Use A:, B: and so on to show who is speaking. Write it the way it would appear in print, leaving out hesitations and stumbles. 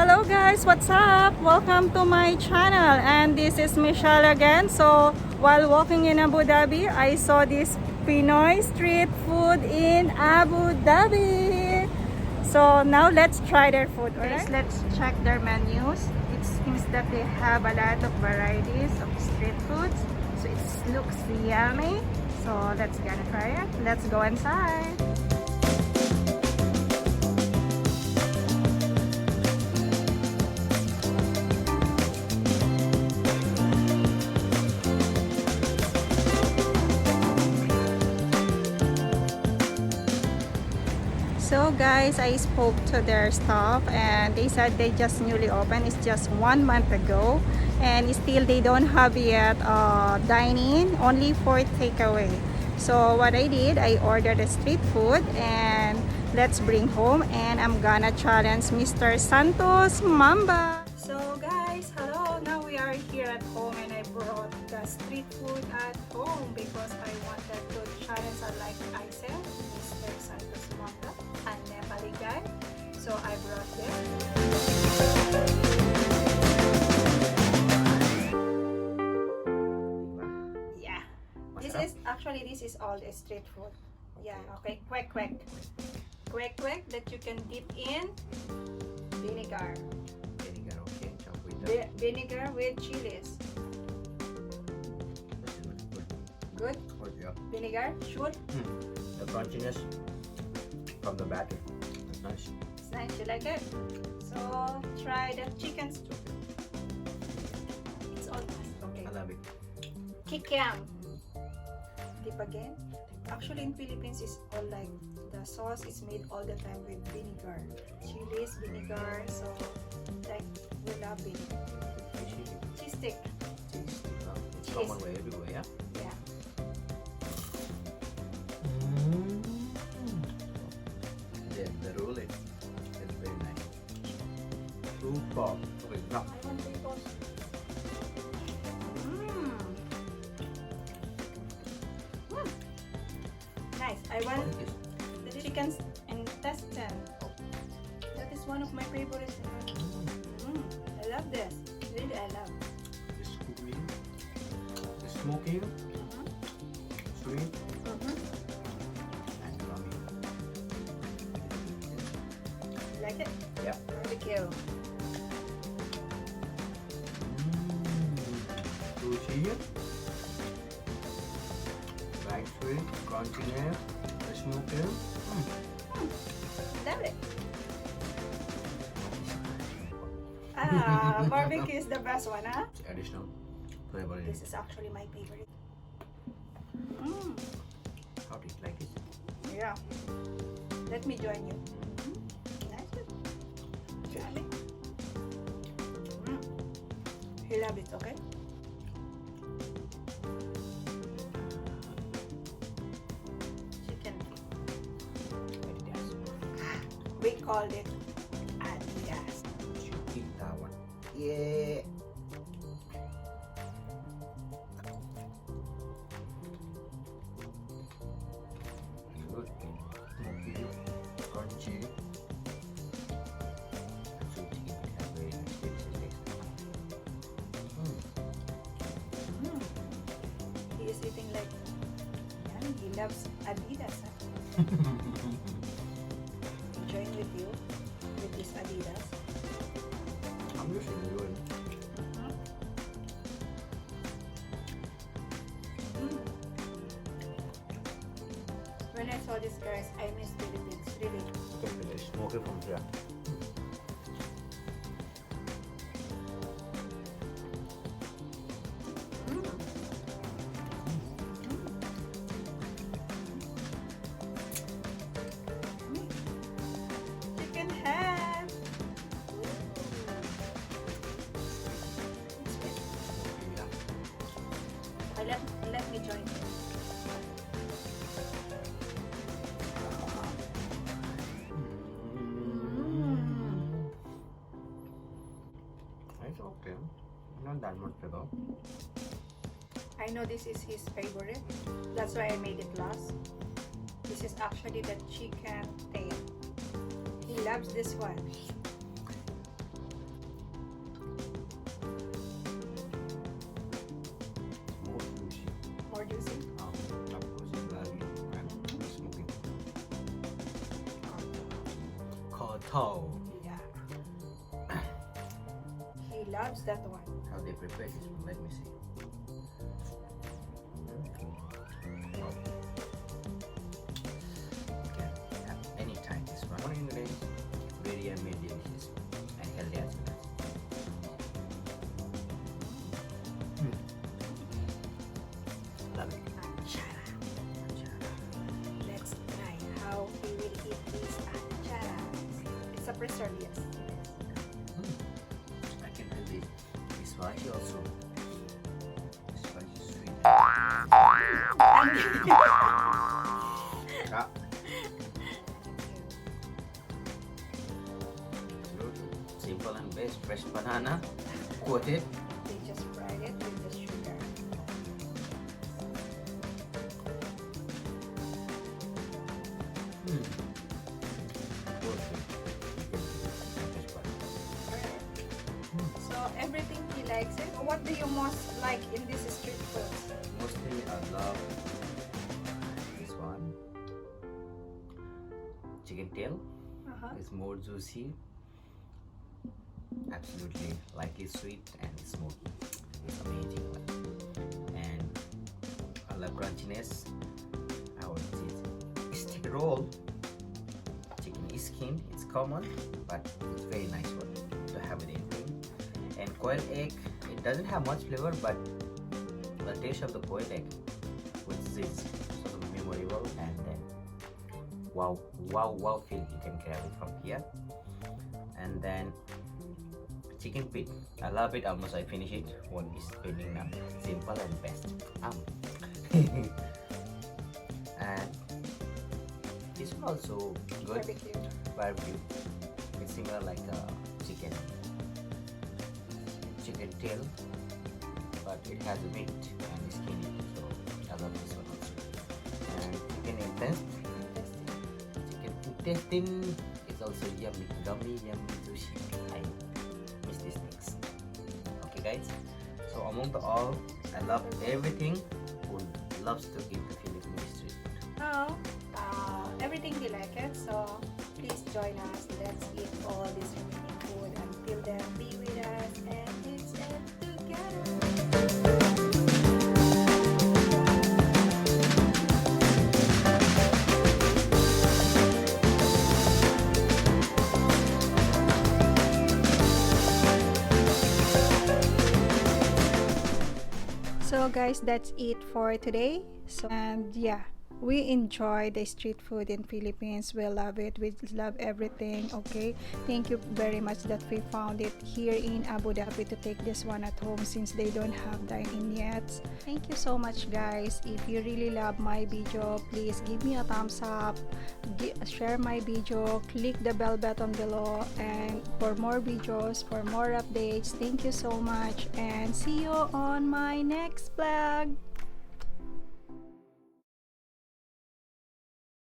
A: Hello guys, what's up? Welcome to my channel, and this is Michelle again. So while walking in Abu Dhabi, I saw this Pinoy street food in Abu Dhabi. So now let's try their food. Alright, let's check their menus. It seems that they have a lot of varieties of street foods. So it looks yummy. So let's gonna try it. Let's go inside. So guys, I spoke to their staff and they said they just newly opened. It's just 1 month ago, and still they don't have yet dine-in, only for takeaway. So what I did, I ordered a street food and let's bring home, and I'm gonna challenge Mr. Santosh Mamba. So guys, hello. Now we are here at home and I brought the street food at home because I wanted to challenge, like I said, Mr. Santosh Mamba, a Nepali guy. So I brought this. Yeah. This is all the street food. Yeah, okay. Quick that you can dip in vinegar.
B: Vinegar, okay. Chop with that.
A: Vinegar with chilies. Good?
B: Good, yeah.
A: Vinegar, sure.
B: The crunchiness from the batter. That's nice.
A: It's nice, you like it? So try the chicken stew. It's all nice. Okay.
B: I love it.
A: Kikiam. Dip again. Actually in Philippines it's all like the sauce is made all the time with vinegar. Chilies, vinegar, so like we love it. Cheese stick.
B: Cheese. It's
A: Cheese.
B: common way everywhere, yeah?
A: Yeah.
B: The roll it. It's very nice. Super. Okay, now.
A: I want to toast. Nice. I want the chicken intestine. That is one of my favorites. I love this. Really, I love.
B: It's cooking. It's smoking. Sweet. And yummy.
A: Like it?
B: Yeah.
A: Barbecue.
B: Juicy. Right sweet. Crunchiness. The smoking.
A: Love it. Barbecue is the best one, huh?
B: It's additional flavor in
A: This
B: it.
A: is actually my favorite.
B: How do you like it?
A: Yeah. Let me join you. Nice. Yummy. You love it, okay? Chicken. We called it Adidas.
B: You eat that one. Yeah. Good. Smoky, crunchy. So chicken will have very nice taste.
A: He is eating like, yeah, he loves Adidas. Huh? Enjoying with you with this Adidas.
B: I'm just enjoying.
A: When I saw this, guys, I miss Philippines. Really.
B: Definitely smoky from here.
A: Chicken head. Let me join you.
B: It's okay. Not that much to go.
A: I know this is his favorite. That's why I made it last. This is actually the chicken tail. He loves this one.
B: Tomato.
A: Yeah. He loves that one.
B: How they prepare this one? Let me see. Wow. You can have any time this one. One ingredient, very amazing, delicious and healthy as well. Love it.
A: Achara. Let's try how he will eat this achara. It's a preserve, yes.
B: I can do this. It's spicy also. Spicy sweet. Ah. Good. Simple and best. Fresh banana. Coated.
A: They just fried it with the sugar. So everything he likes it. What do you most like in this street food?
B: Mostly I love this one. Chicken tail. It's more juicy. Absolutely like it's sweet and it's smooth. It's amazing. And I love crunchiness. Our stick roll. Chicken skin. It's common, but it's very nice one to have it in. And quail egg, it doesn't have much flavor, but the taste of the quail egg, which is sort of memorable, and then wow feel you can grab it from here. And then chicken pit, I love it. Almost I finish it. One is pending now. Simple and best. And this one also good. Barbecue. It's similar like chicken tail, but it has meat and skin in it, so I love this one also. And chicken intestine is also yummy, gummy, juicy. I miss these things. Okay guys, so among the all, I love everything. Who loves to eat the Filipino street food?
A: Oh, everything he like it. So please join us. Let's eat all this remaining food. Until then, be with us and let's eat together. So guys, that's it for today. So and yeah, we enjoy the street food in Philippines. We love it. We love everything. Okay, thank you very much that we found it here in Abu Dhabi to take this one at home since they don't have dine-in yet. Thank you so much guys. If you really love my video, please give me a thumbs up, share my video, click the bell button below, and for more videos, for more updates. Thank you so much and see you on my next vlog.